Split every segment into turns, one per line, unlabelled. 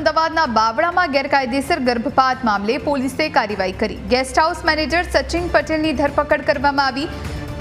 અમદાવાદના બાવળામાં ગેરકાયદેસર ગર્ભપાત મામલે પોલીસે કાર્યવાહી કરી। ગેસ્ટ હાઉસ મેનેજર સચિન પટેલની ધરપકડ કરવામાં આવી।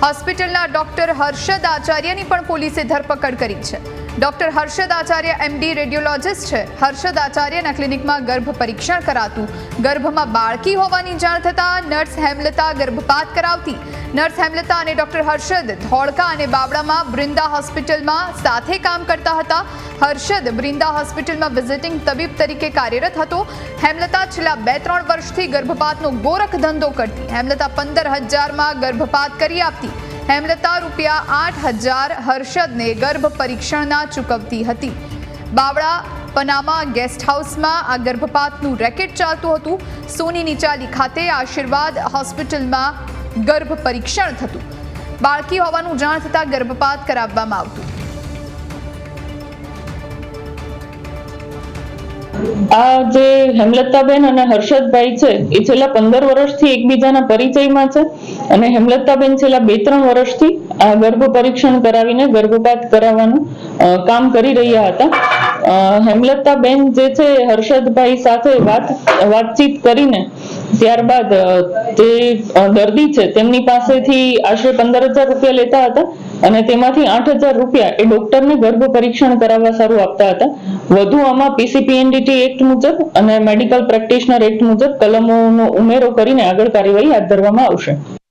હોસ્પિટલના ડોક્ટર હર્ષદ આચાર્યની પણ પોલીસે ધરપકડ કરી છે। Doctor Harshad Acharya MD radiologist છે। હર્ષદ આચાર્યના ક્લિનિકમાં ગર્ભ પરીક્ષણ કરાતું। ગર્ભમાં બાળકી હોવાની જાણ થતાં નર્સ હેમલતા ગર્ભપાત કરાવતી। નર્સ હેમલતા અને ડોક્ટર હર્ષદ ધોળકા અને બાવળામાં બ્રિંદા હોસ્પિટલમાં સાથે કામ કરતા હતા। હર્ષદ બ્રિંદા હોસ્પિટલમાં વિઝિટિંગ તબીબ તરીકે કાર્યરત હતો। હેમલતા છેલ્લા 2-3 વર્ષથી ગર્ભપાતનો ગોરખ ધંધો કરતી। હેમલતા 15,000માં ગર્ભપાત કરી આપતી। હેમલતા ₹8,000 હર્ષદને ગર્ભ પરીક્ષણના ચૂકવતી હતી। બાવળા પનામા ગેસ્ટ હાઉસમાં આ ગર્ભપાતનું રેકેટ ચાલતું હતું। સોનીની ચાલી ખાતે આશીર્વાદ હોસ્પિટલમાં ગર્ભ પરીક્ષણ થતું। બાળકી હોવાનું જાણ થતાં ગર્ભપાત કરાવવામાં આવતું।
આ જે હેમલતાબેન અને હર્ષદભાઈ છે એ છેલ્લા 15 વર્ષથી એકબીજાના પરિચયમાં છે અને હેમલતાબેન છેલ્લા 2-3 વર્ષથી આ ગર્ભ પરીક્ષણ કરાવીને ગર્ભપાત કરાવવાનું કામ કરી રહ્યા હતા। હેમલતાબેન જે છે હર્ષદભાઈ સાથે વાતચીત કરીને ત્યારબાદ જે દર્દી છે તેમની પાસેથી આશરે 15,000 રૂપિયા લેતા હતા અને તેમાંથી 8,000 રૂપિયા એ ડોક્ટરને ગર્ભ પરીક્ષણ કરાવવા સારું આપતા હતા। વધુ આમાં પીસીપીએનડીટી એક્ટ મુજબ અને મેડિકલ પ્રેક્ટિશનર એક્ટ મુજબ કલમોનો ઉમેરો કરીને આગળ કાર્યવાહી હાથ ધરવામાં આવશે।